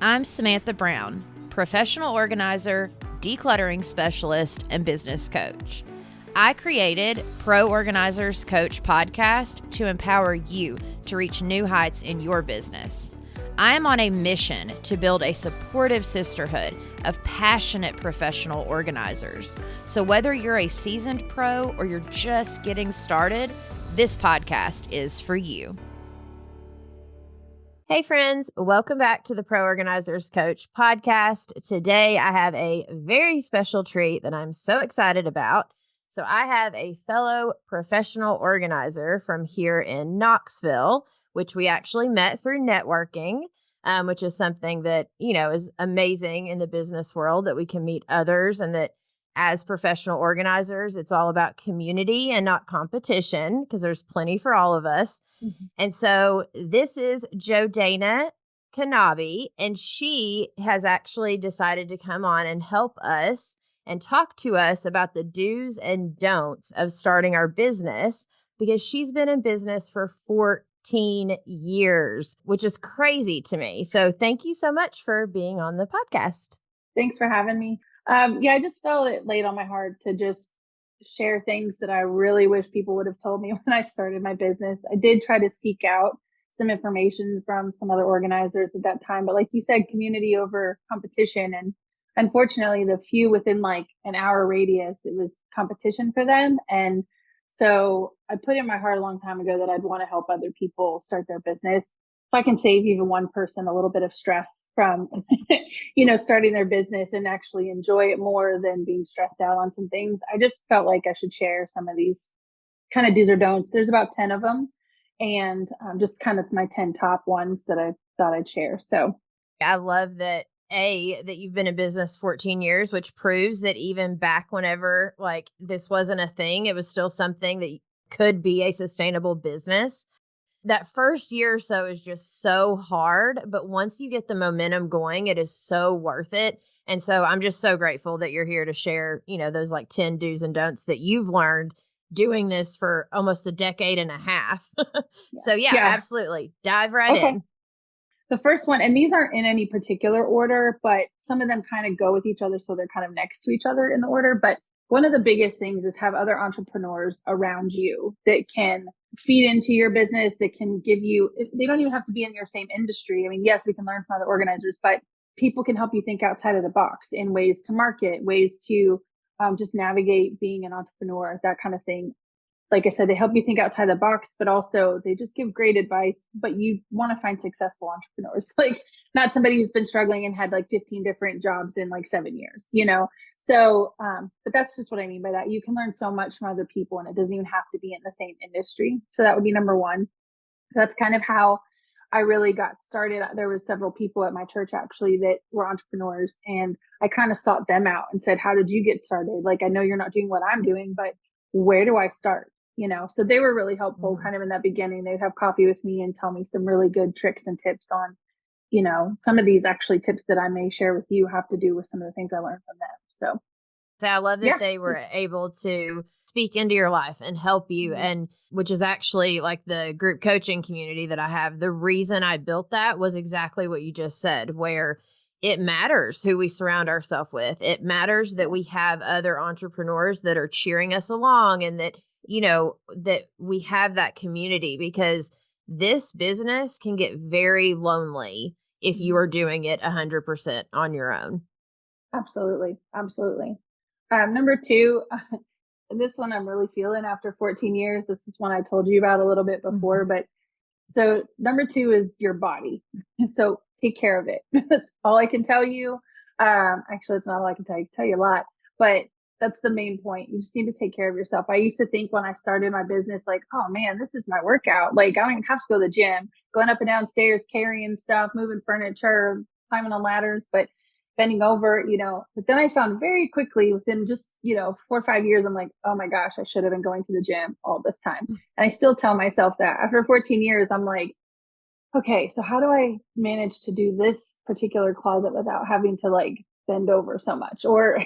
I'm Samantha Brown, professional organizer, decluttering specialist, and business coach. I created Pro Organizers Coach podcast to empower you to reach new heights in your business. I am on a mission to build a supportive sisterhood of passionate professional organizers. So whether you're a seasoned pro or you're just getting started, this podcast is for you. Hey friends, welcome back to the Pro Organizers Coach podcast. Today I have a very special treat that I'm so excited about. So I have a fellow professional organizer from here in Knoxville, which we actually met through networking, which is something that, is amazing in the business world, that we can meet others, and that as professional organizers, it's all about community and not competition, because there's plenty for all of us. Mm-hmm. And so this is Jodana Kanabi, and she has actually decided to come on and help us and talk to us about the do's and don'ts of starting our business, because she's been in business for 14 years, which is crazy to me. So thank you so much for being on the podcast. Thanks for having me. I just felt it laid on my heart to just share things that I really wish people would have told me when I started my business. I did try to seek out some information from some other organizers at that time, but like you said, community over competition. And unfortunately, the few within like an hour radius, it was competition for them. And so I put in my heart a long time ago that I'd want to help other people start their business. If I can save even one person a little bit of stress from, starting their business and actually enjoy it more than being stressed out on some things, I just felt like I should share some of these kind of do's or don'ts. There's about 10 of them, and just kind of my 10 top ones that I thought I'd share. So I love that. That you've been in business 14 years, which proves that even back whenever like this wasn't a thing, it was still something that could be a sustainable business. That first year or so is just so hard, but once you get the momentum going, it is so worth it. And so I'm just so grateful that you're here to share, those like 10 do's and don'ts that you've learned doing this for almost a decade and a half. So absolutely. Dive right in. The first one, and these aren't in any particular order, but some of them kind of go with each other. So they're kind of next to each other in the order. But one of the biggest things is have other entrepreneurs around you that can feed into your business, that can give you, they don't even have to be in your same industry. I mean, yes, we can learn from other organizers, but people can help you think outside of the box in ways to market, ways to just navigate being an entrepreneur, that kind of thing. Like I said, they help you think outside the box, but also they just give great advice. But you want to find successful entrepreneurs, like not somebody who's been struggling and had like 15 different jobs in like 7 years, So, but that's just what I mean by that. You can learn so much from other people, and it doesn't even have to be in the same industry. So that would be number one. That's kind of how I really got started. There was several people at my church actually that were entrepreneurs, and I kind of sought them out and said, how did you get started? Like, I know you're not doing what I'm doing, but where do I start? So they were really helpful kind of in that beginning. They'd have coffee with me and tell me some really good tricks and tips on, some of these actually tips that I may share with you have to do with some of the things I learned from them. So I love that they were able to speak into your life and help you. Mm-hmm. And which is actually like the group coaching community that I have. The reason I built that was exactly what you just said, where it matters who we surround ourselves with. It matters that we have other entrepreneurs that are cheering us along, and that, that we have that community, because this business can get very lonely if you are doing it 100% on your own. Absolutely. Absolutely. Number two, this one I'm really feeling after 14 years. This is one I told you about a little bit before, but so number two is your body. So take care of it. That's all I can tell you. Actually, it's not all I can tell you. I can tell you a lot, but that's the main point. You just need to take care of yourself. I used to think when I started my business, like, oh man, this is my workout. Like, I don't even have to go to the gym, going up and down stairs, carrying stuff, moving furniture, climbing on ladders, but bending over, but then I found very quickly within just, 4 or 5 years, I'm like, oh my gosh, I should have been going to the gym all this time. And I still tell myself that after 14 years, I'm like, okay, so how do I manage to do this particular closet without having to like bend over so much, or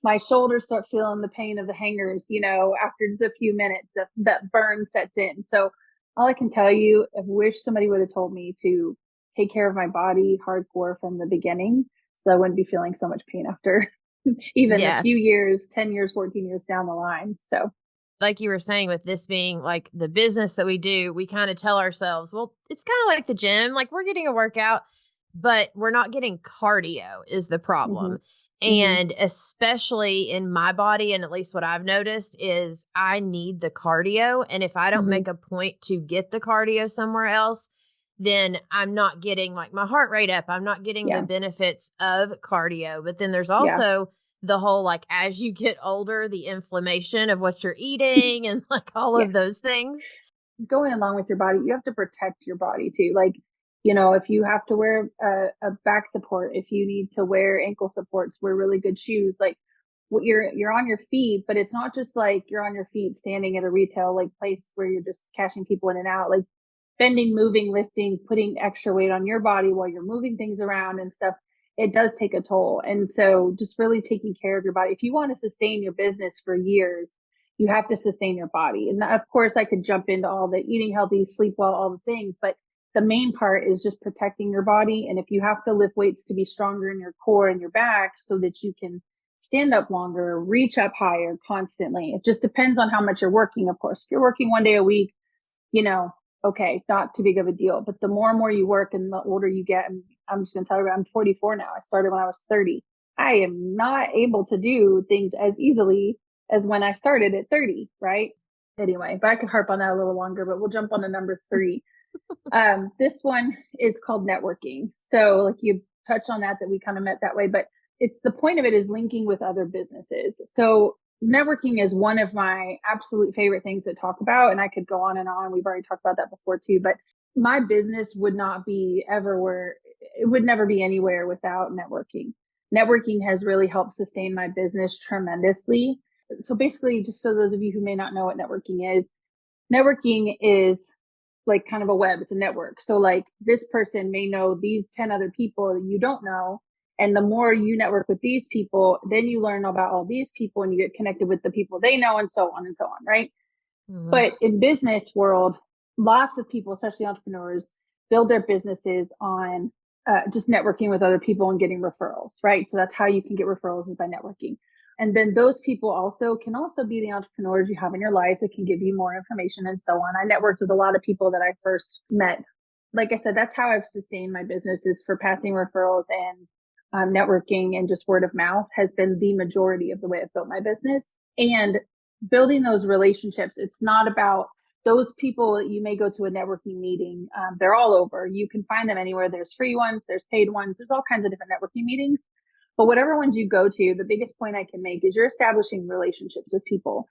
my shoulders start feeling the pain of the hangers, after just a few minutes, that burn sets in. So all I can tell you, I wish somebody would have told me to take care of my body hardcore from the beginning. So I wouldn't be feeling so much pain after even a Yeah. few years, 10 years, 14 years down the line. So Like you were saying, with this being like the business that we do, we kind of tell ourselves, well, it's kind of like the gym, like we're getting a workout, but we're not getting cardio is the hmm problem. hmm And especially in my body, and at least what I've noticed is I need the cardio. And if I don't hmm make a point to get the cardio somewhere else, then I'm not getting like my heart rate up. I'm not getting the yeah, benefits of cardio. But then there's yeah, also the whole like as you get older, the inflammation of what you're eating and like all of yes. those things. Going along with your body, you have to protect your body too. Like, if you have to wear a back support, if you need to wear ankle supports, wear really good shoes. Like, you're on your feet, but it's not just like you're on your feet standing at a retail like place where you're just cashing people in and out. Like bending, moving, lifting, putting extra weight on your body while you're moving things around and stuff. It does take a toll. And so just really taking care of your body. If you want to sustain your business for years, you have to sustain your body. And of course, I could jump into all the eating healthy, sleep well, all the things, but the main part is just protecting your body. And if you have to lift weights to be stronger in your core and your back so that you can stand up longer, reach up higher constantly, it just depends on how much you're working, of course. If you're working 1 day a week, you know, okay, not too big of a deal. But the more and more you work and the older you get, and I'm just going to tell you, I'm 44 now. I started when I was 30. I am not able to do things as easily as when I started at 30, right? Anyway, but I could harp on that a little longer, but we'll jump on to number 3. This one is called networking. So like you touched on that we kind of met that way, but it's the point of it is linking with other businesses. So networking is one of my absolute favorite things to talk about. And I could go on and on. We've already talked about that before too, but my business would not be ever where it would never be anywhere without networking. Networking has really helped sustain my business tremendously. So basically, just so those of you who may not know what networking is like kind of a web. It's a network. So like this person may know these 10 other people that you don't know. And the more you network with these people, then you learn about all these people and you get connected with the people they know and so on and so on. Right. Mhm. But in business world, lots of people, especially entrepreneurs, build their businesses on just networking with other people and getting referrals. Right. So that's how you can get referrals is by networking. And then those people can also be the entrepreneurs you have in your life that can give you more information and so on. I networked with a lot of people that I first met. Like I said, that's how I've sustained my business is for pathing referrals and networking and just word of mouth has been the majority of the way I've built my business. And building those relationships, it's not about those people that you may go to a networking meeting. They're all over. You can find them anywhere. There's free ones, there's paid ones, there's all kinds of different networking meetings. But whatever ones you go to, the biggest point I can make is you're establishing relationships with people.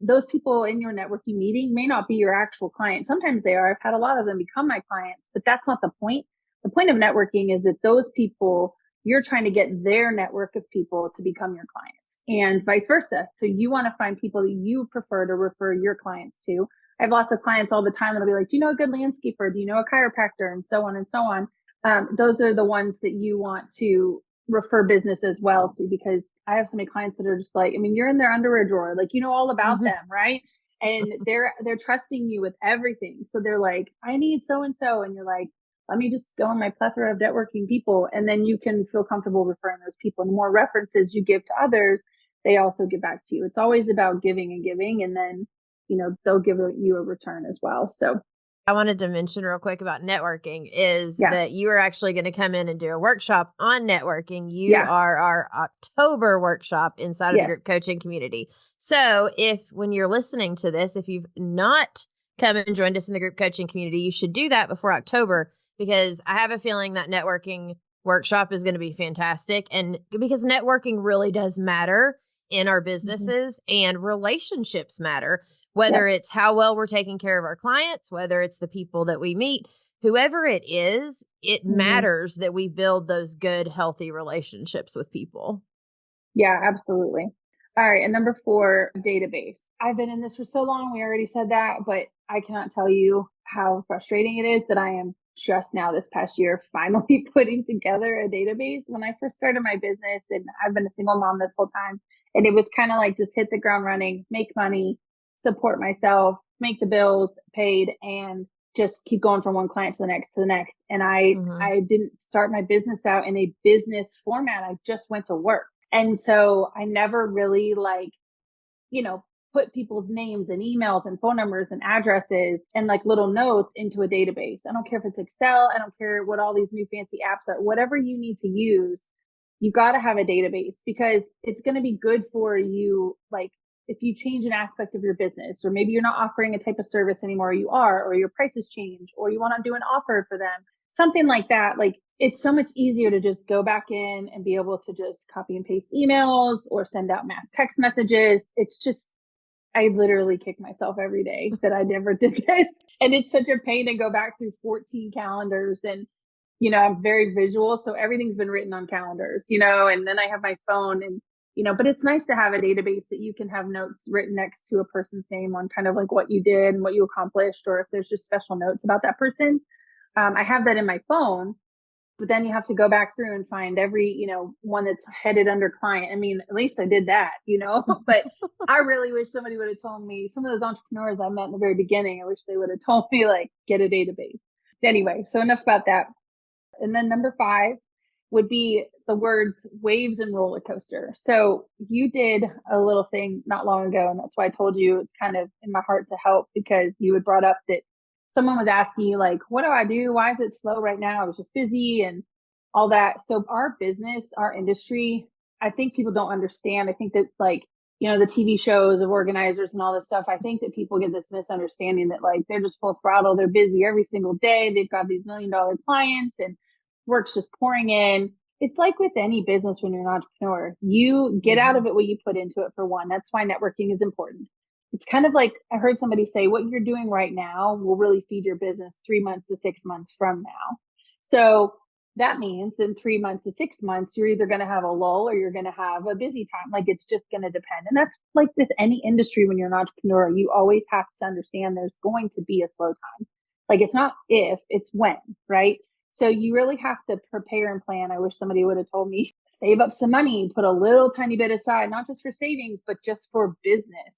Those people in your networking meeting may not be your actual client. Sometimes they are. I've had a lot of them become my clients, but that's not the point. The point of networking is that those people, you're trying to get their network of people to become your clients and vice versa. So you want to find people that you prefer to refer your clients to. I have lots of clients all the time that'll be like, do you know a good landscaper? Do you know a chiropractor? And so on and so on. Those are the ones that you want to refer business as well to, because I have so many clients that are just like, I mean, you're in their underwear drawer, like, all about Mhm. them, right? And they're trusting you with everything. So they're like, I need so and so. And you're like, let me just go on my plethora of networking people. And then you can feel comfortable referring those people. And the more references you give to others, they also give back to you. It's always about giving and giving. And then, they'll give you a return as well. So I wanted to mention real quick about networking is yeah, that you are actually going to come in and do a workshop on networking. You yeah, are our October workshop inside of the yes. group coaching community. So if when you're listening to this, if you've not come and joined us in the group coaching community, you should do that before October because I have a feeling that networking workshop is going to be fantastic. And because networking really does matter in our hmm businesses and relationships matter, Yeah. whether it's how well we're taking care of our clients, whether it's the people that we meet, whoever it is, it hmm matters that we build those good, healthy relationships with people. Yeah, absolutely. All right. And number 4, database. I've been in this for so long. We already said that, but I cannot tell you how frustrating it is that I am just now this past year finally putting together a database. When I first started my business, and I've been a single mom this whole time, and it was kind of like just hit the ground running, make money, support myself, make the bills paid, and just keep going from one client to the next to the next. And Mm-hmm. I didn't start my business out in a business format. I just went to work. And so I never really like, you know, put people's names and emails and phone numbers and addresses and like little notes into a database. I don't care if it's Excel. I don't care what all these new fancy apps are, whatever you need to use, you got to have a database because it's going to be good for you. Like if you change an aspect of your business, or maybe you're not offering a type of service anymore, you are, or your prices change, or you want to do an offer for them, something like that. Like it's so much easier to just go back in and be able to just copy and paste emails or send out mass text messages. It's just, I literally kick myself every day that I never did this. And it's such a pain to go back through 14 calendars. And, you know, I'm very visual. So everything's been written on calendars, you know, and then I have my phone and, you know, but it's nice to have a database that you can have notes written next to a person's name on kind of like what you did and what you accomplished, or if there's just special notes about that person. I have that in my phone, but then you have to go back through and find every, you know, one that's headed under client. I mean, at least I did that, you know, but I really wish somebody would have told me, some of those entrepreneurs I met in the very beginning, I wish they would have told me like, get a database. Anyway, so enough about that. And then number 5 would be the words waves and roller coaster. So you did a little thing not long ago, and that's why I told you it's kind of in my heart to help, because you had brought up that someone was asking you like, what do I do? Why is it slow right now? I was just busy and all that. So our business, our industry, I think people don't understand. I think that like, you know, the TV shows of organizers and all this stuff, I think that people get this misunderstanding that like they're just full throttle. They're busy every single day. They've got these $1 million clients and work's just pouring in. It's like with any business when you're an entrepreneur, you get out of it what you put into it, for one. That's why networking is important. It's kind of like I heard somebody say, what you're doing right now will really feed your business 3 months to 6 months from now. So that means in 3 months to 6 months, you're either going to have a lull or you're going to have a busy time. Like it's just going to depend. And that's like with any industry when you're an entrepreneur, you always have to understand there's going to be a slow time. Like it's not if, it's when, right? So you really have to prepare and plan. I wish somebody would have told me, save up some money, put a little tiny bit aside, not just for savings, but just for business,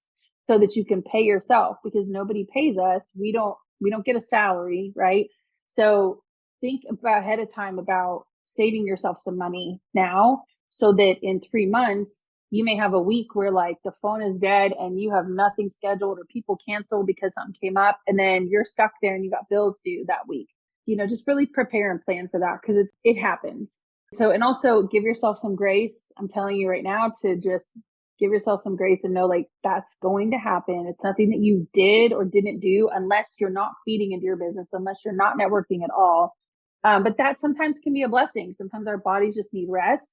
so that you can pay yourself, because nobody pays us. We don't get a salary, right? So think about ahead of time about saving yourself some money now, so that in 3 months, you may have a week where like the phone is dead and you have nothing scheduled, or people cancel because something came up, and then you're stuck there and you got bills due that week. You know, just really prepare and plan for that, because it happens. So, and also give yourself some grace. I'm telling you right now to just give yourself some grace and know like that's going to happen. It's nothing that you did or didn't do unless you're not feeding into your business, unless you're not networking at all. But that sometimes can be a blessing. Sometimes our bodies just need rest.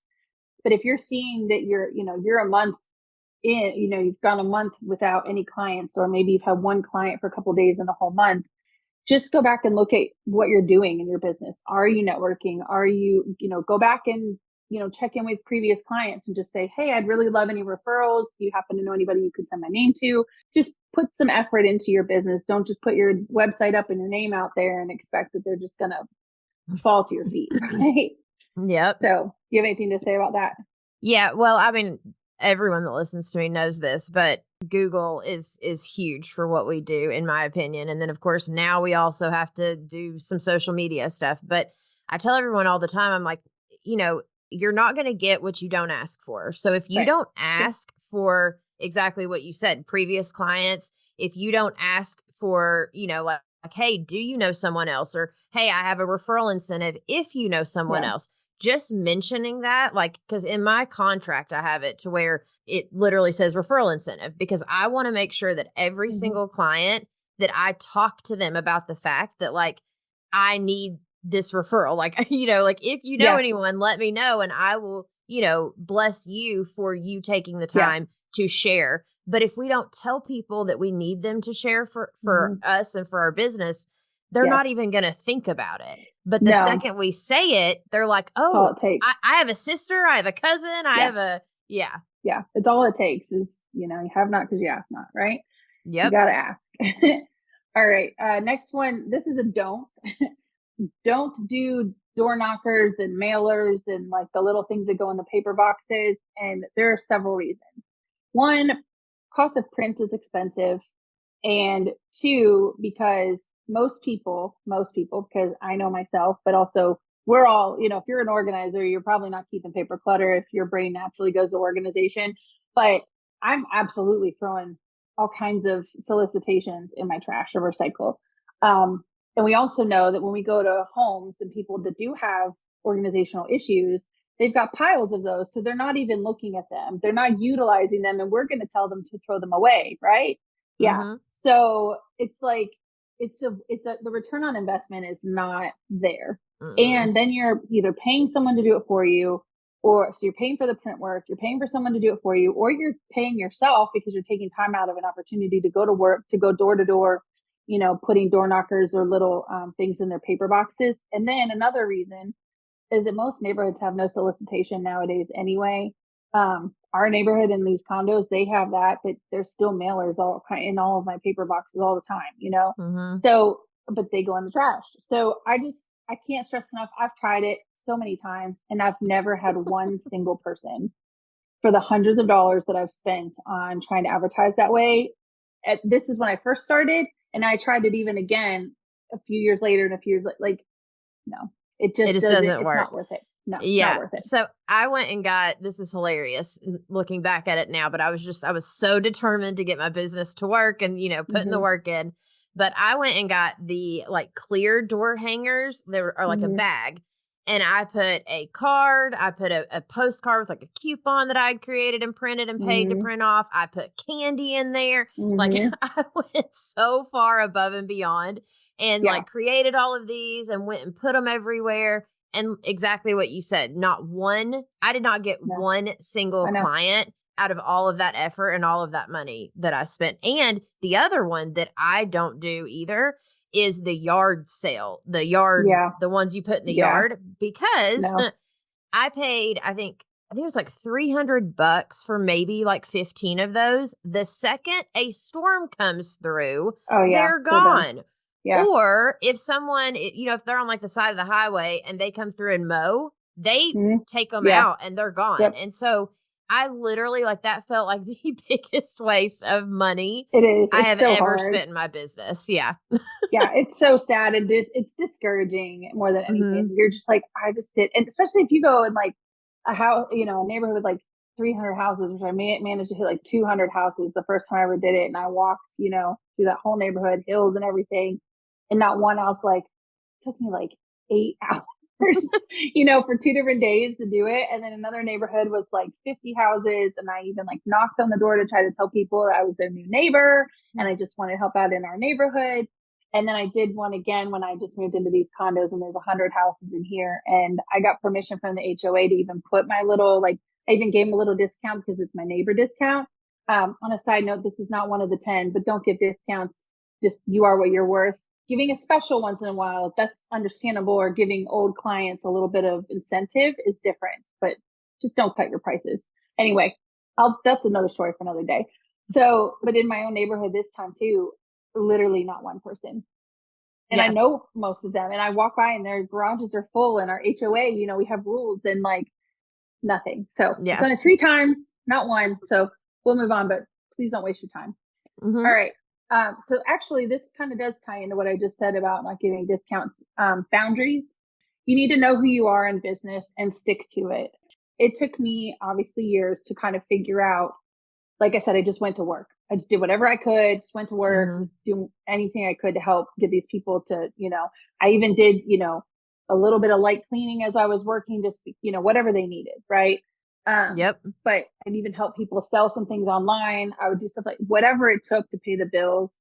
But if you're seeing that you're a month in, you've gone a month without any clients, or maybe you've had one client for a couple of days in the whole month, just go back and look at what you're doing in your business. Are you networking? Are you, go back and, check in with previous clients and just say, hey, I'd really love any referrals. Do you happen to know anybody you could send my name to? Just put some effort into your business. Don't just put your website up and your name out there and expect that they're just going to fall to your feet, right? Yep. So do you have anything to say about that? Yeah, well, I mean, everyone that listens to me knows this, but Google is huge for what we do, in my opinion. And then of course now we also have to do some social media stuff. But I tell everyone all the time, I'm like, you're not going to get what you don't ask for. So if you Right. don't ask for exactly what you said, previous clients, if you don't ask for, like, hey, do you know someone else? Or hey, I have a referral incentive if you know someone Yeah. else. Just mentioning that, like, because in my contract, I have it to where it literally says referral incentive, because I want to make sure that every Mm-hmm. single client that I talk to them about the fact that, like, I need this referral. Like, like if you know Yeah. anyone, let me know and I will, bless you for you taking the Yeah. time to share. But if we don't tell people that we need them to share for Mm-hmm. us and for our business, they're not Yes. even going to think about it. But the No, second we say it, they're like, that's all oh, it takes. I have a sister, I have a cousin, I Yeah. have yeah. Yeah. It's all it takes is, you have not because you ask not, right? You Yep. got to ask. All right. Next one. This is a don't. Don't do door knockers and mailers and like the little things that go in the paper boxes. And there are several reasons. One, cost of print is expensive. And two, because most people, because I know myself, but also we're all, if you're an organizer, you're probably not keeping paper clutter if your brain naturally goes to organization. But I'm absolutely throwing all kinds of solicitations in my trash or recycle. And we also know that when we go to homes and people that do have organizational issues, they've got piles of those. So they're not even looking at them. They're not utilizing them. And we're going to tell them to throw them away. Right. Yeah. Mm-hmm. So it's like, the return on investment is not there. Mm-mm. And then you're either paying someone to do it for you, or so you're paying for the print work, you're paying for someone to do it for you, or you're paying yourself because you're taking time out of an opportunity to go to work, to go door to door, putting door knockers or little things in their paper boxes. And then another reason is that most neighborhoods have no solicitation nowadays anyway. Our neighborhood in these condos, they have that, but there's still mailers in all of my paper boxes all the time, Mm-hmm. So, but they go in the trash. So I can't stress enough. I've tried it so many times and I've never had one single person for the hundreds of dollars that I've spent on trying to advertise that way. This is when I first started, and I tried it even again a few years later and a few years like, no, it just doesn't, it's work. not worth it. No, Yeah. not worth it. So I went and this is hilarious looking back at it now, but I was so determined to get my business to work and, putting the work in. But I went and got the like clear door hangers. There are like a bag. And I put a card. I put a postcard with like a coupon that I'd created and printed and paid to print off. I put candy in there. Like I went so far above and beyond and like created all of these and went and put them everywhere. And exactly what you said, I did not get one single client out of all of that effort and all of that money that I spent. And the other one that I don't do either is the yard sale, the ones you put in the yard, because I paid, I think it was like $300 for maybe like 15 of those. The second a storm comes through, they're gone. Yeah. Or if someone, if they're on like the side of the highway and they come through and mow, they take them out and they're gone. Yep. And so I literally that felt like the biggest waste of money I have ever spent in my business. Yeah. Yeah. It's so sad. It's discouraging more than anything. You're just like, I just did. And especially if you go in like a house, a neighborhood with like 300 houses, which I managed to hit like 200 houses the first time I ever did it. And I walked, through that whole neighborhood, hills and everything. And not one, I was like, it took me like 8 hours, for 2 different days to do it. And then another neighborhood was like 50 houses. And I even like knocked on the door to try to tell people that I was their new neighbor. And I just wanted to help out in our neighborhood. And then I did one again when I just moved into these condos and there's 100 houses in here. And I got permission from the HOA to even put my little, I even gave them a little discount because it's my neighbor discount. On a side note, this is not one of the 10, but don't give discounts. Just you are what you're worth. Giving a special once in a while, that's understandable, or giving old clients a little bit of incentive is different, but just don't cut your prices. Anyway, that's another story for another day. So, but in my own neighborhood this time too, literally not one person. And I know most of them, and I walk by and their garages are full, and our HOA, we have rules, and like nothing. So I've done it 3 times, not one. So we'll move on, but please don't waste your time. All right. So actually this kind of does tie into what I just said about not giving discounts. Boundaries. You need to know who you are in business and stick to it. It took me obviously years to kind of figure out, like I said, I just went to work. I just did whatever I could, just went to work, do anything I could to help get these people to, I even did, a little bit of light cleaning as I was working, just, whatever they needed. Right. But I'd even help people sell some things online. I would do stuff like whatever it took to pay the bills.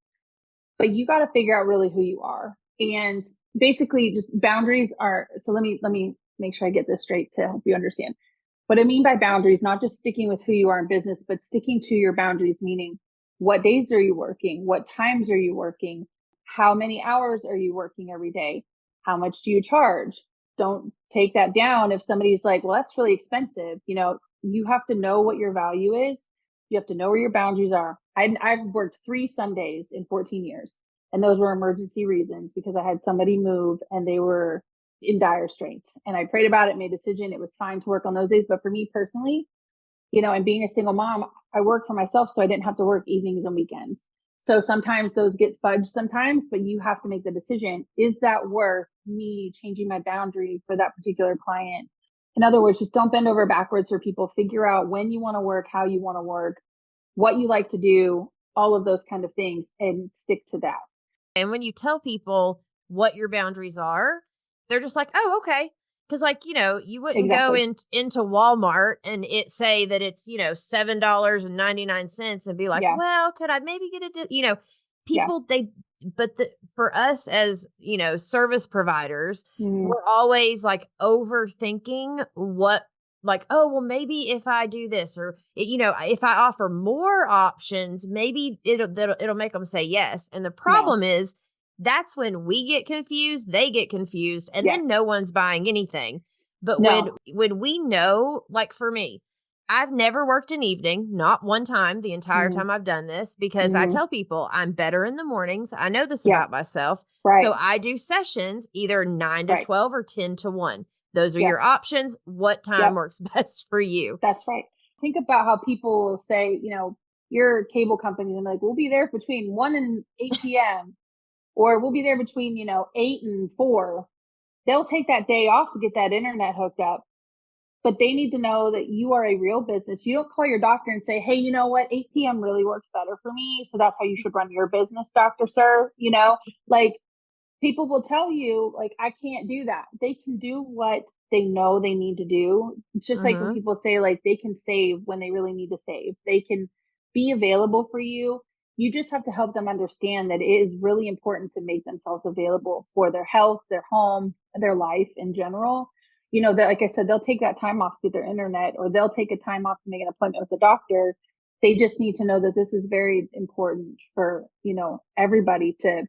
But you got to figure out really who you are. And basically just boundaries are, so let me make sure I get this straight to help you understand. What I mean by boundaries, not just sticking with who you are in business, but sticking to your boundaries, meaning what days are you working? What times are you working? How many hours are you working every day? How much do you charge? Don't take that down if somebody's like, well, that's really expensive. You have to know what your value is. You have to know where your boundaries are. I've worked 3 Sundays in 14 years, and those were emergency reasons because I had somebody move and they were in dire straits. And I prayed about it, made a decision. It was fine to work on those days. But for me personally, and being a single mom, I worked for myself, so I didn't have to work evenings and weekends. So sometimes those get fudged sometimes, but you have to make the decision. Is that worth me changing my boundary for that particular client? In other words, just don't bend over backwards for people. Figure out when you want to work, how you want to work, what you like to do, all of those kind of things, and stick to that. And when you tell people what your boundaries are, they're just like, "Oh, okay." Because, like, you wouldn't go Exactly. into Walmart and it say that it's, $7.99 and be like, Yeah. "Well, could I maybe get Yeah. people, for us as, service providers, Mhm. we're always like overthinking what, like, oh, well, maybe if I do this, or, if I offer more options, maybe it'll make them say yes. And the No. problem is, that's when we get confused, they get confused, and then Yes. no one's buying anything. But when No. when we know, like for me, I've never worked an evening, not one time the entire Mhm. time I've done this, because I Mhm. tell people I'm better in the mornings. I know this Yeah. about myself. Right. So I do sessions either 9 to Right. 12 or 10 to 1. Those are your Yes. options. What time Yep. works best for you? That's right. Think about how people will say, your cable company, and like, we'll be there between 1 and 8 p.m. or we'll be there between, 8 and 4. They'll take that day off to get that internet hooked up, but they need to know that you are a real business. You don't call your doctor and say, hey, you know what? 8 p.m. really works better for me. So that's how you should run your business, Dr. Sir. Like, people will tell you, like, I can't do that. They can do what they know they need to do. It's just like when Mhm. people say, like, they can save when they really need to save. They can be available for you. You just have to help them understand that it is really important to make themselves available for their health, their home, their life in general. That, like I said, they'll take that time off to get their internet, or they'll take a time off to make an appointment with a doctor. They just need to know that this is very important for, everybody to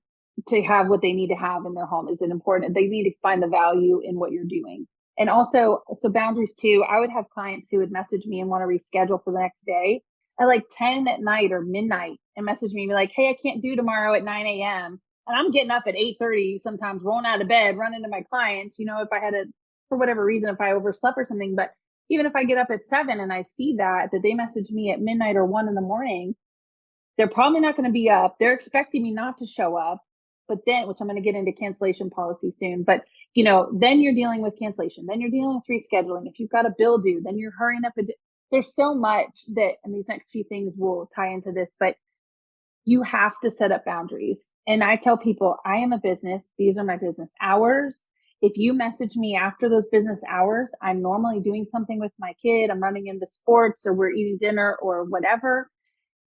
have what they need to have in their home. Is it important? They need to find the value in what you're doing. And also, so boundaries too, I would have clients who would message me and want to reschedule for the next day at like 10 at night or midnight, and message me and be like, hey, I can't do tomorrow at 9 a.m. And I'm getting up at 8:30, sometimes rolling out of bed, running to my clients, if I had a, for whatever reason, if I overslept or something. But even if I get up at 7 and I see that they message me at midnight or 1 in the morning, they're probably not going to be up. They're expecting me not to show up. But then, which I'm going to get into cancellation policy soon, but then you're dealing with cancellation. Then you're dealing with rescheduling. If you've got a bill due, then you're hurrying up. There's so much that, and these next few things will tie into this, but you have to set up boundaries. And I tell people, I am a business. These are my business hours. If you message me after those business hours, I'm normally doing something with my kid. I'm running into sports, or we're eating dinner, or whatever.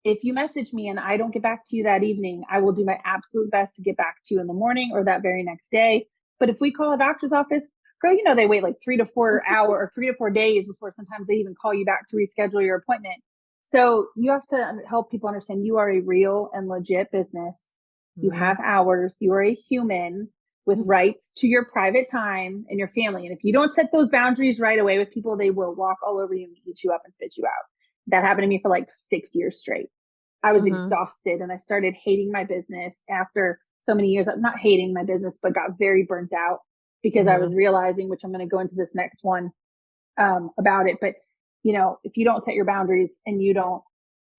If you message me and I don't get back to you that evening, I will do my absolute best to get back to you in the morning or that very next day. But if we call a doctor's office, girl, they wait like 3 to 4 hours or 3 to 4 days before sometimes they even call you back to reschedule your appointment. So you have to help people understand you are a real and legit business. You Mhm. have hours. You are a human with rights to your private time and your family. And if you don't set those boundaries right away with people, they will walk all over you and eat you up and spit you out. That happened to me for like 6 years straight. I was Mhm. exhausted and I started hating my business after so many years of not hating my business, but got very burnt out because I was Mhm. realizing, which I'm going to go into this next one about it. But, if you don't set your boundaries and you don't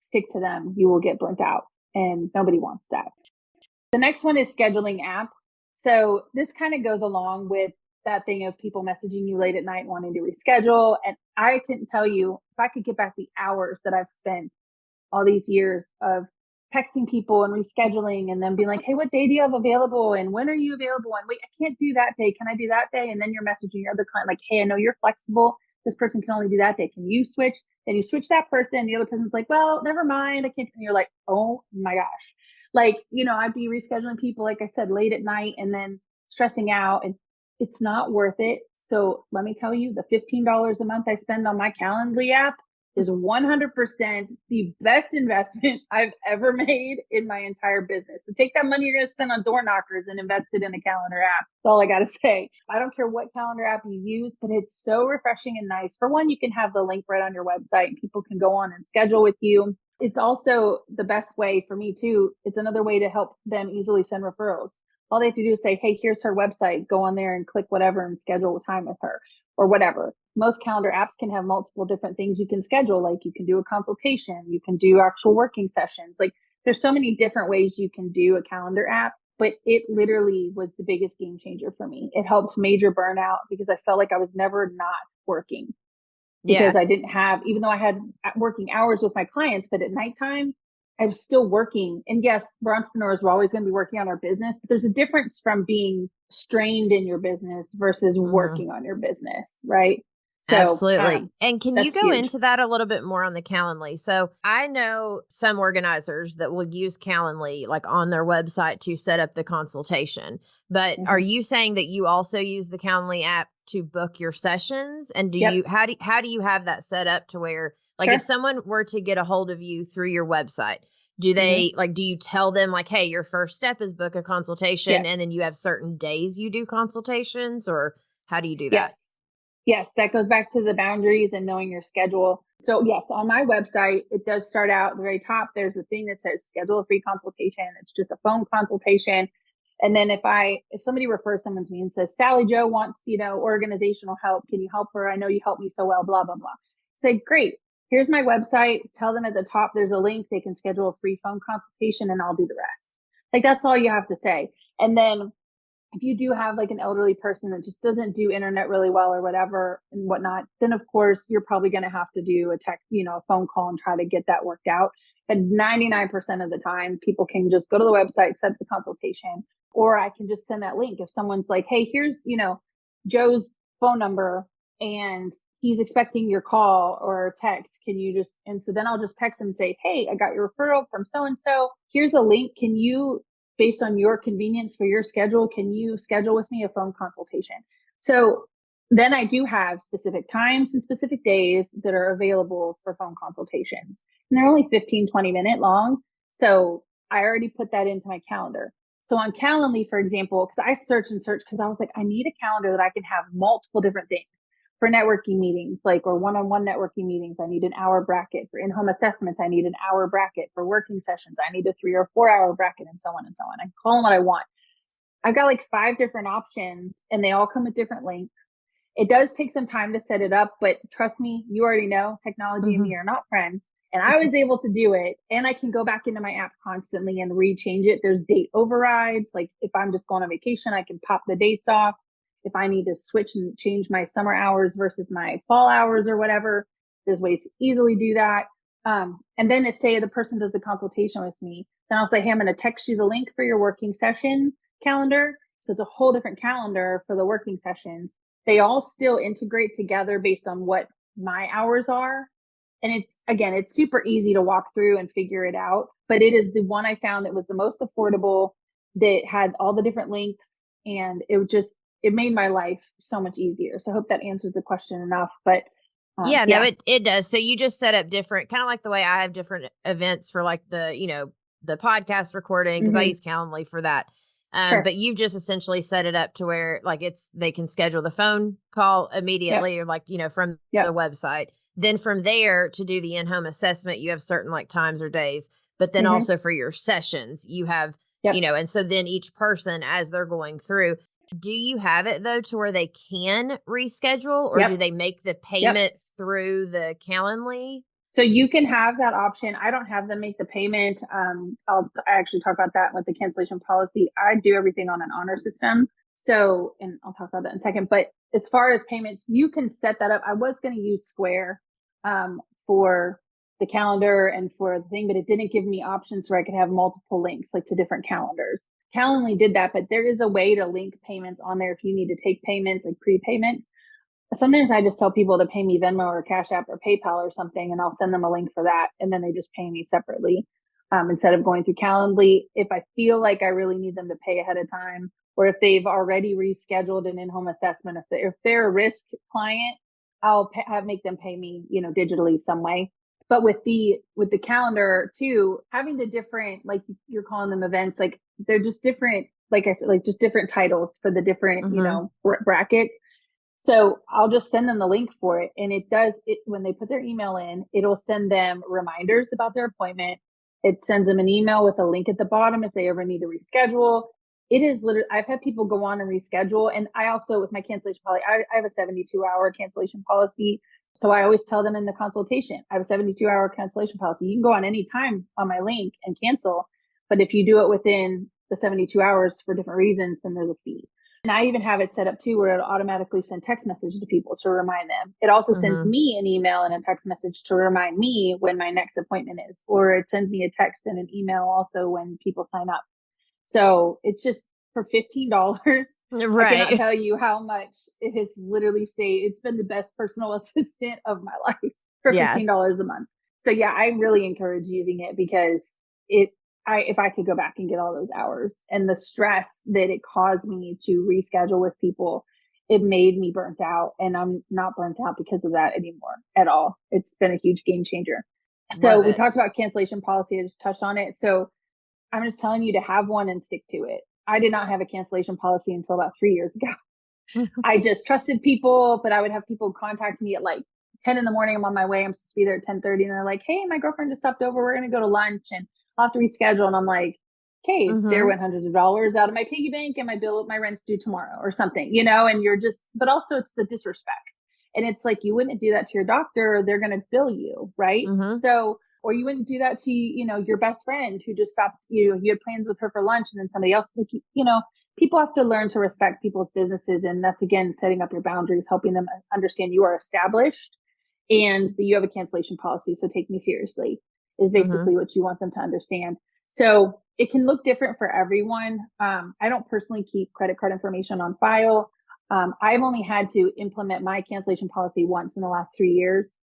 stick to them, you will get burnt out, and nobody wants that. The next one is scheduling app. So this kind of goes along with that thing of people messaging you late at night wanting to reschedule. And I couldn't tell you, if I could get back the hours that I've spent all these years of texting people and rescheduling, and then being like, hey, what day do you have available? And when are you available? And wait, I can't do that day. Can I do that day? And then you're messaging your other client like, hey, I know you're flexible. This person can only do that day. Can you switch? Then you switch that person. The other person's like, well, never mind. I can't. And you're like, oh my gosh. Like, I'd be rescheduling people, like I said, late at night, and then stressing out, and it's not worth it. So let me tell you, the $15 a month I spend on my Calendly app is 100% the best investment I've ever made in my entire business. So take that money you're going to spend on door knockers and invest it in a calendar app. That's all I got to say. I don't care what calendar app you use, but it's so refreshing and nice. For one, you can have the link right on your website and people can go on and schedule with you. It's also the best way for me too. It's another way to help them easily send referrals. All they have to do is say, hey, here's her website. Go on there and click whatever and schedule a time with her, or whatever. Most calendar apps can have multiple different things you can schedule. Like, you can do a consultation, you can do actual working sessions. Like, there's so many different ways you can do a calendar app, but it literally was the biggest game changer for me. It helped major burnout because I felt like I was never not working Yeah. because I didn't have, even though I had working hours with my clients, but at nighttime, I was still working. And yes, we're entrepreneurs. We're always going to be working on our business, but there's a difference from being strained in your business versus Hmm. working on your business, right? So Absolutely. And can you that's go huge. into that a little bit more on the Calendly? So I know some organizers that will use Calendly like on their website to set up the consultation. But are Mm-hmm. you saying that you also use the Calendly app to book your sessions? And Yep. how do you have that set up to where like if Sure. someone were to get a hold of you through your website, do Mm-hmm. they like do you tell them like, hey, your first step is book a consultation and Yes. then you have certain days you do consultations, or how do you do that? Yes. Yes, that goes back to the boundaries and knowing your schedule. So, yes, on my website, it does start out at the very top. There's a thing that says schedule a free consultation. It's just a phone consultation. And then if somebody refers someone to me and says, Sally Joe wants, organizational help. Can you help her? I know you help me so well, blah, blah, blah. Say, great. Here's my website. Tell them at the top, there's a link. They can schedule a free phone consultation and I'll do the rest. Like, that's all you have to say. And then if you do have like an elderly person that just doesn't do internet really well or whatever and whatnot, then of course you're probably going to have to do a text, a phone call and try to get that worked out. But 99% of the time, people can just go to the website, set the consultation, or I can just send that link. If someone's like, hey, here's, Joe's phone number and he's expecting your call or text. Can you just, and so then I'll just text him and say, hey, I got your referral from so and so. Here's a link. Can you, based on your convenience for your schedule, can you schedule with me a phone consultation? So then I do have specific times and specific days that are available for phone consultations. And they're only 15-20 minute long. So I already put that into my calendar. So on Calendly, for example, because I searched and searched because I was like, I need a calendar that I can have multiple different things for networking meetings, like, or one-on-one networking meetings. I need an hour bracket for in-home assessments. I need an hour bracket for working sessions. I need a 3 or 4 hour bracket and so on and so on. I can call them what I want. I've got like 5 different options and they all come with different links. It does take some time to set it up, but trust me, you already know technology and Hmm. me are not friends. And I was able to do it. And I can go back into my app constantly and rechange it. There's date overrides. Like if I'm just going on vacation, I can pop the dates off. If I need to switch and change my summer hours versus my fall hours or whatever, there's ways to easily do that. And then to say the person does the consultation with me, then I'll say, hey, I'm going to text you the link for your working session calendar. So it's a whole different calendar for the working sessions. They all still integrate together based on what my hours are. And it's super easy to walk through and figure it out. But it is the one I found that was the most affordable, that had all the different links, and it made my life so much easier. So I hope that answers the question enough. But Yeah, no, yeah. it does. So you just set up different, kind of like the way I have different events for like the podcast recording because I Mm-hmm. use Calendly for that. Sure. But you've just essentially set it up to where like they can schedule the phone call Yep. immediately or like from the Yep. website. Then from there to do the in-home assessment, you have certain like times or days. But then Mm-hmm. also for your sessions, you have Yep. and so then each person as they're going through. Do you have it though to where they can reschedule or do Yep. they make the Yep. payment through the Calendly? So you can have that option. I don't have them make the payment. I actually talk about that with the cancellation policy. I do everything on an honor system. So, and I'll talk about that in a second. But as far as payments, you can set that up. I was going to use Square for the calendar and for the thing, but it didn't give me options where I could have multiple links like to different calendars. Calendly did that, but there is a way to link payments on there if you need to take payments like prepayments. Sometimes I just tell people to pay me Venmo or Cash App or PayPal or something, and I'll send them a link for that, and then they just pay me separately instead of going through Calendly. If I feel like I really need them to pay ahead of time, or if they've already rescheduled an in-home assessment, if they're a risk client, make them pay me, digitally some way. But with the calendar too, having the different, like you're calling them events, like they're just different. Like I said, like just different titles for the different, Mhm. brackets. So I'll just send them the link for it. And it does it when they put their email in, it'll send them reminders about their appointment. It sends them an email with a link at the bottom if they ever need to reschedule. It is literally, I've had people go on and reschedule. And I also, with my cancellation policy, I have a 72-hour cancellation policy. So I always tell them in the consultation, I have a 72-hour cancellation policy. You can go on any time on my link and cancel, but if you do it within the 72 hours for different reasons, then there's a fee. And I even have it set up too where it'll automatically send text messages to people to remind them. It also sends Mm-hmm. me an email and a text message to remind me when my next appointment is, or it sends me a text and an email also when people sign up. So it's just for $15. I cannot Right. tell you how much it has literally saved. It's been the best personal assistant of my life for Yeah. $15 a month. So yeah, I really encourage using it because if I could go back and get all those hours and the stress that it caused me to reschedule with people, it made me burnt out, and I'm not burnt out because of that anymore at all. It's been a huge game changer. So Love we it. talked about cancellation policy. I just touched on it. So I'm just telling you to have one and stick to it. I did not have a cancellation policy until about 3 years ago. I just trusted people, but I would have people contact me at like 10 in the morning. I'm on my way. I'm supposed to be there at 10:30. And they're like, hey, my girlfriend just stopped over. We're going to go to lunch and I'll have to reschedule. And I'm like, okay, there Mm-hmm. went hundreds of dollars out of my piggy bank and my rent's due tomorrow or something, you know, and you're just, but also it's the disrespect. And it's like, you wouldn't do that to your doctor. They're going to bill you. Right. Mm-hmm. So, or you wouldn't do that to, you know, your best friend who just stopped, you had plans with her for lunch and then somebody else, like, you know, people have to learn to respect people's businesses. And that's, again, setting up your boundaries, helping them understand you are established and that you have a cancellation policy. So take me seriously is Mm-hmm. basically what you want them to understand. So it can look different for everyone. I don't personally keep credit card information on file. I've only had to implement my cancellation policy once in the last 3 years.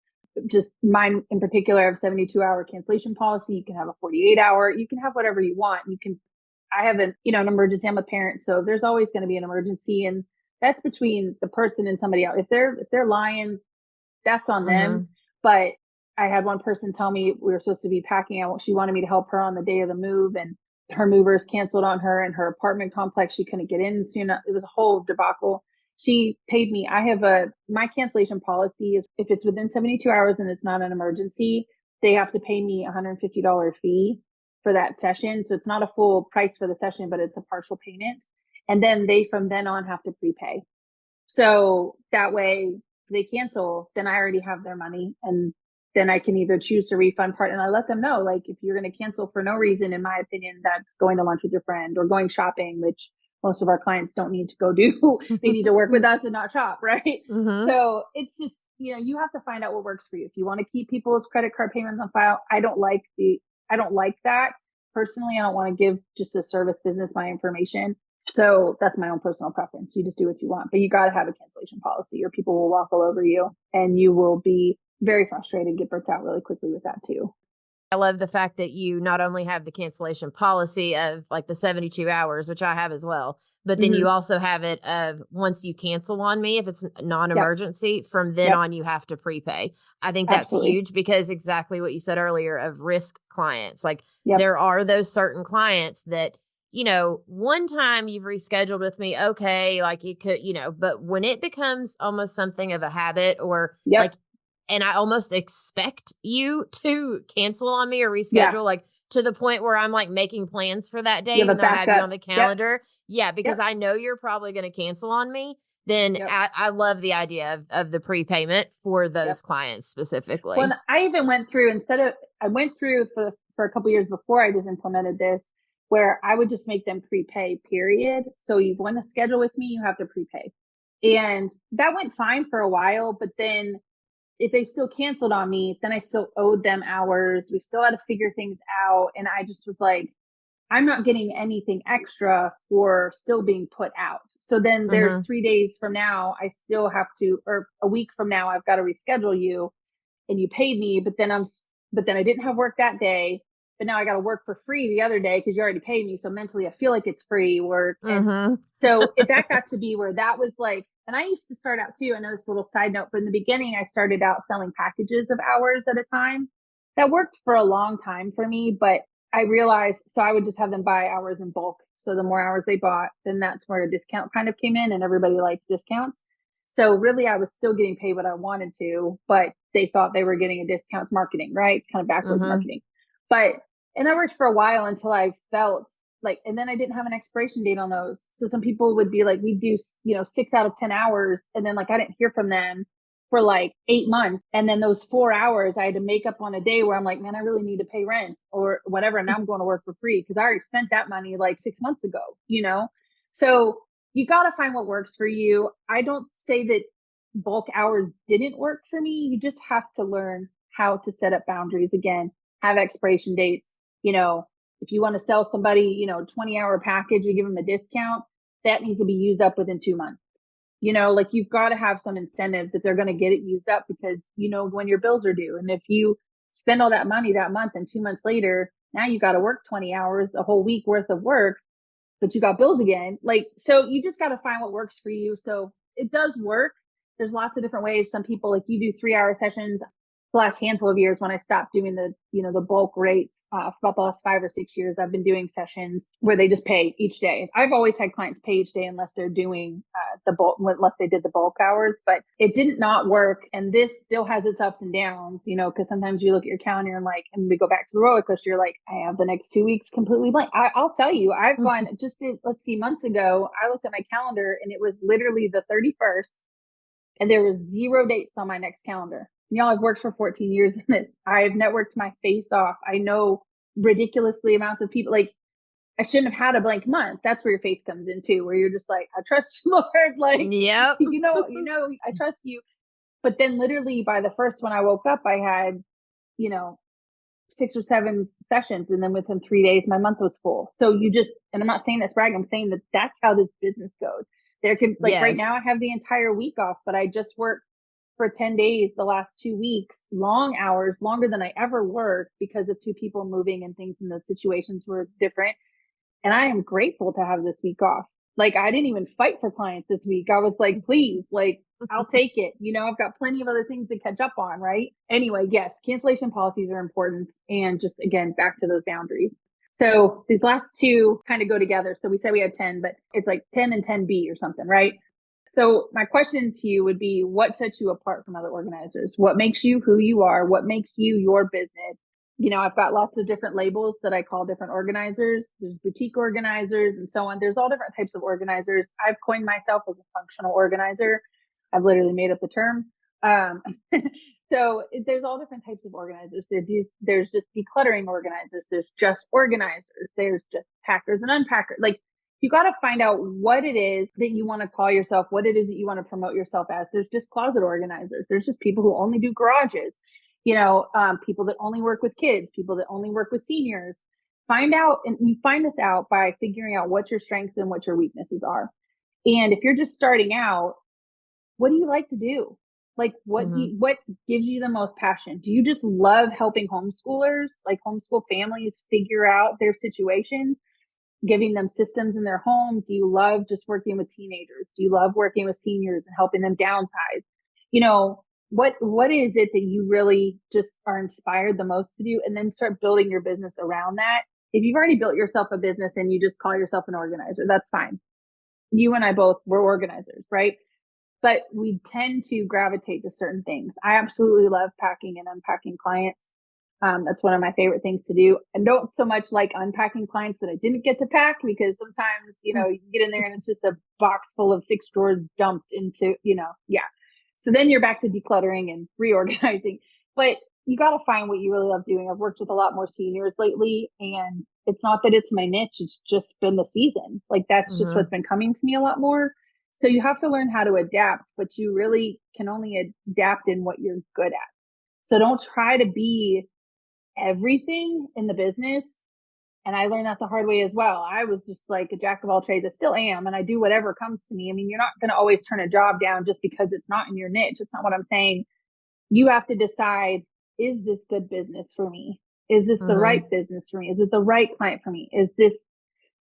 Just mine in particular, I have 72-hour cancellation policy. You can have a 48-hour. You can have whatever you want. You can I have an emergency. I'm a parent, so there's always going to be an emergency, and that's between the person and somebody else. If they're lying, that's on them. Mm-hmm. But I had one person tell me we were supposed to be packing out. She wanted me to help her on the day of the move, and her movers canceled on her, and her apartment complex she couldn't get in soon. It was a whole debacle. She paid me. My cancellation policy is if it's within 72 hours and it's not an emergency, they have to pay me $150 fee for that session. So it's not a full price for the session, but it's a partial payment. And then they from then on have to prepay. So that way they cancel, then I already have their money, and then I can either choose to refund part. And I let them know, like, if you're going to cancel for no reason, in my opinion, that's going to lunch with your friend or going shopping, which most of our clients don't need to go do. They need to work with us and not shop. Right. Mm-hmm. So it's just, you have to find out what works for you. If you want to keep people's credit card payments on file, I don't like that personally. I don't want to give just a service business my information. So that's my own personal preference. You just do what you want, but you got to have a cancellation policy or people will walk all over you and you will be very frustrated and get burnt out really quickly with that too. I love the fact that you not only have the cancellation policy of like the 72 hours, which I have as well, but then you Mm-hmm. also have it of once you cancel on me, if it's Yep. non-emergency, from then Yep. on you have to prepay. I think that's Absolutely. huge because exactly what you said earlier of risk clients. Like Yep. there are those certain clients that, one time you've rescheduled with me, okay, like you could, but when it becomes almost something of a habit or Yep. like and I almost expect you to cancel on me or Yeah. reschedule, like, to the point where I'm, like, making plans for that day, You have even a though I have you backup. on the Yep. calendar. Yeah, because Yep. I know you're probably gonna cancel on me, then Yep. I love the idea of the prepayment for Yep. those clients Well, specifically. I even went through I went through for a couple years before I just implemented this, where I would just make them prepay. Period. So you want to schedule with me, you have to prepay, and that went fine for a while. But then if they still canceled on me, then I still owed them hours. We still had to figure things out, and I just was like, I'm not getting anything extra for still being put out. So then there's Mhm. 3 days from now, I still have to, or a week from now, I've got to reschedule you and you paid me, but then I didn't have work that day, but now I got to work for free the other day because you already paid me. So mentally, I feel like it's free work. And Mhm. so that got to be where that was like, and I used to start out too. I know this little side note, but in the beginning, I started out selling packages of hours at a time. That worked for a long time for me, but I realized, so I would just have them buy hours in bulk. So the more hours they bought, then that's where a discount kind of came in, and everybody likes discounts. So really, I was still getting paid what I wanted to, but they thought they were getting a discounts marketing, right? It's kind of backwards Mhm. marketing. But, and that worked for a while until I felt like, and then I didn't have an expiration date on those. So some people would be like, we do, 6 out of 10 hours. And then like, I didn't hear from them. for like 8 months. And then those 4 hours I had to make up on a day where I'm like, man, I really need to pay rent or whatever. And now I'm going to work for free because I already spent that money like 6 months ago, you know? So you got to find what works for you. I don't say that bulk hours didn't work for me. You just have to learn how to set up boundaries again, have expiration dates. You know, if you want to sell somebody, 20-hour package, you give them a discount, that needs to be used up within 2 months. Like you've got to have some incentive that they're going to get it used up because when your bills are due. And if you spend all that money that month and 2 months later, now you got to work 20 hours, a whole week worth of work, but you got bills again. So you just got to find what works for you. So it does work. There's lots of different ways. Some people, like, you do 3-hour sessions. The last handful of years when I stopped doing the bulk rates, for about the last 5 or 6 years, I've been doing sessions where they just pay each day. I've always had clients pay each day unless they're doing unless they did the bulk hours, but it didn't not work. And this still has its ups and downs, because sometimes you look at your calendar and we go back to the roller coaster. You're like, I have the next 2 weeks completely blank. I'll tell you, I've gone let's see, months ago, I looked at my calendar and it was literally the 31st and there was 0 dates on my next calendar. Y'all, I've worked for 14 years in this. I've networked my face off. I know ridiculously amounts of people. Like, I shouldn't have had a blank month. That's where your faith comes in too, where you're just like, I trust you, Lord. Like, Yep. I trust you. But then literally by the first one I woke up, I had, 6 or 7 sessions. And then within 3 days, my month was full. So and I'm not saying that's brag. I'm saying that that's how this business goes. There can, like, right now I have the entire week off, but I just worked for 10 days the last 2 weeks, long hours, longer than I ever worked because of 2 people moving and things, and the situations were different. And I am grateful to have this week off. Like, I didn't even fight for clients this week. I was like, please, like, I'll take it. I've got plenty of other things to catch up on, right? Anyway, yes, cancellation policies are important. And just, again, back to those boundaries. So these last 2 kind of go together. So we said we had 10, but it's like 10 and 10B or something, right? So my question to you would be, what sets you apart from other organizers? What makes you who you are? What makes you your business? I've got lots of different labels that I call different organizers. There's boutique organizers and so on. There's all different types of organizers. I've coined myself as a functional organizer. I've literally made up the term. So there's all different types of organizers. There's just decluttering organizers. There's just organizers. There's just packers and unpackers. Like, you got to find out what it is that you want to call yourself, what it is that you want to promote yourself as. There's just closet organizers. There's just people who only do garages, people that only work with kids, people that only work with seniors. Find out, and you find this out by figuring out what your strengths and what your weaknesses are. And if you're just starting out, what do you like to do? Like, what gives you the most passion? Do you just love helping homeschoolers, like homeschool families, figure out their situations? Giving them systems in their home? Do you love just working with teenagers? Do you love working with seniors and helping them downsize? What is it that you really just are inspired the most to do? And then start building your business around that. If you've already built yourself a business and you just call yourself an organizer, that's fine. You and I both were organizers, right? But we tend to gravitate to certain things. I absolutely love packing and unpacking clients. That's one of my favorite things to do. I don't so much like unpacking clients that I didn't get to pack, because sometimes, you get in there and it's just a box full of 6 drawers dumped into, yeah. So then you're back to decluttering and reorganizing. But you got to find what you really love doing. I've worked with a lot more seniors lately, and it's not that it's my niche. It's just been the season. Like, that's just what's been coming to me a lot more. So you have to learn how to adapt, but you really can only adapt in what you're good at. So don't try to be everything in the business. And I learned that the hard way as well. I was just like a jack of all trades. I still am. And I do whatever comes to me. I mean, you're not going to always turn a job down just because it's not in your niche. It's not what I'm saying. You have to decide, is this good business for me? Is this the right business for me? Is it the right client for me? Is this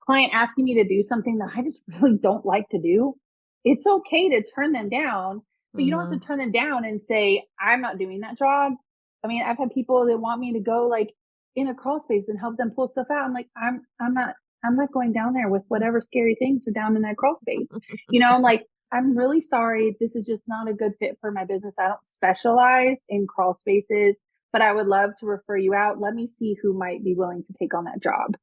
client asking me to do something that I just really don't like to do? It's okay to turn them down, but you don't have to turn them down and say, I'm not doing that job. I mean, I've had people that want me to go like in a crawl space and help them pull stuff out. I'm like, I'm not going down there with whatever scary things are down in that crawl space. I'm like, I'm really sorry. This is just not a good fit for my business. I don't specialize in crawl spaces, but I would love to refer you out. Let me see who might be willing to take on that job.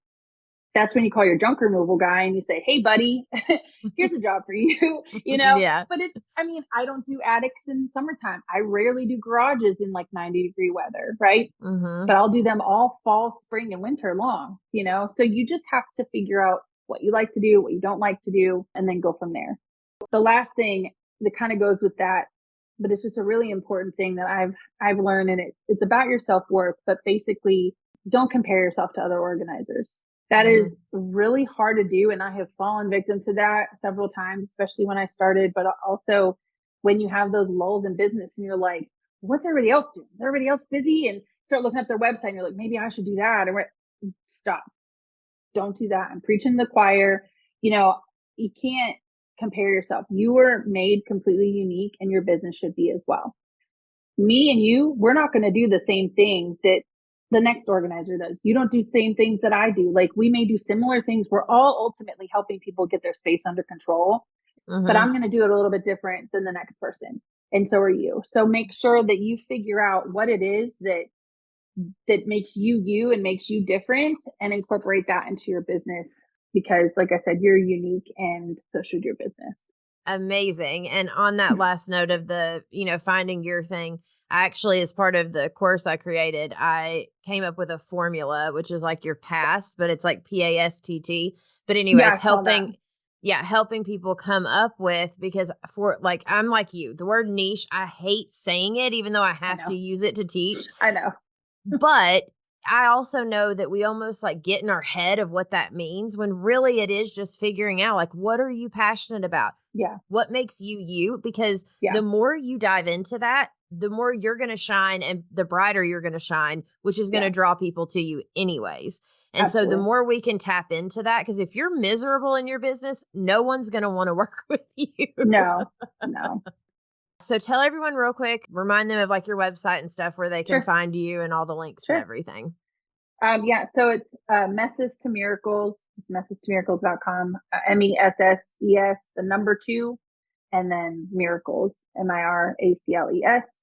that's when you call your junk removal guy and you say, hey, buddy, here's a job for you, Yeah. But I don't do attics in summertime. I rarely do garages in like 90-degree weather, right? Mm-hmm. But I'll do them all fall, spring, and winter long, So you just have to figure out what you like to do, what you don't like to do, and then go from there. The last thing that kind of goes with that, but it's just a really important thing that I've learned, and it's about your self-worth, but basically don't compare yourself to other organizers. That is really hard to do. And I have fallen victim to that several times, especially when I started, but also when you have those lulls in business and you're like, what's everybody else doing? Is everybody else busy? And start looking at their website and you're like, maybe I should do that. Or stop. Don't do that. I'm preaching to the choir. You can't compare yourself. You were made completely unique and your business should be as well. Me and you, we're not going to do the same thing that the next organizer does. You don't do the same things that I do. Like, we may do similar things. We're all ultimately helping people get their space under control, but I'm going to do it a little bit different than the next person. And so are you. So make sure that you figure out what it is that makes you and makes you different, and incorporate that into your business. Because like I said, you're unique and so should your business. Amazing. And on that last note of the, finding your thing, I actually, as part of the course I created, I came up with a formula, which is like your past, but it's like PASTT. But anyways, helping people come up with, because I'm like you, the word niche, I hate saying it, even though I have to use it to teach. I know. But I also know that we almost like get in our head of what that means, when really it is just figuring out, like, what are you passionate about? Yeah. What makes you you? Because the more you dive into that, the more you're going to shine, and the brighter you're going to shine, which is going to draw people to you anyways. And so the more we can tap into that, because if you're miserable in your business, no one's going to want to work with you. No. So tell everyone real quick, remind them of like your website and stuff where they can find you and all the links and everything. So it's Messes to Miracles, just messestommiracles.com, MESSES, the number 2, and then Miracles, MIRACLES.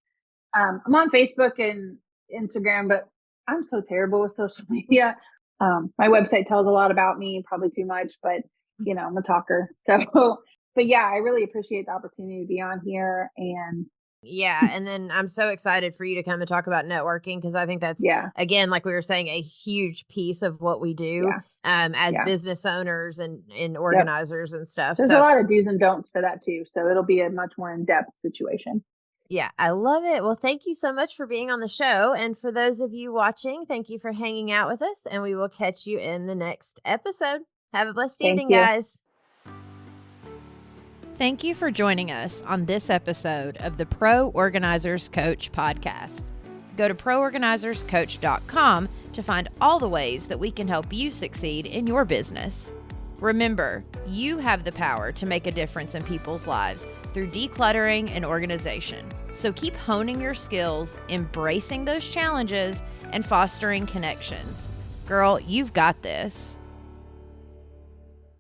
I'm on Facebook and Instagram, but I'm so terrible with social media. My website tells a lot about me, probably too much, but I'm a talker. So, but yeah, I really appreciate the opportunity to be on here. And and then I'm so excited for you to come and talk about networking, because I think that's, again, like we were saying, a huge piece of what we do as business owners and organizers and stuff. There's a lot of do's and don'ts for that too. So it'll be a much more in-depth situation. Yeah, I love it. Well, thank you so much for being on the show. And for those of you watching, thank you for hanging out with us. And we will catch you in the next episode. Have a blessed evening, guys. Thank you for joining us on this episode of the Pro Organizers Coach podcast. Go to proorganizerscoach.com to find all the ways that we can help you succeed in your business. Remember, you have the power to make a difference in people's lives through decluttering and organization. So keep honing your skills, embracing those challenges, and fostering connections. Girl, you've got this.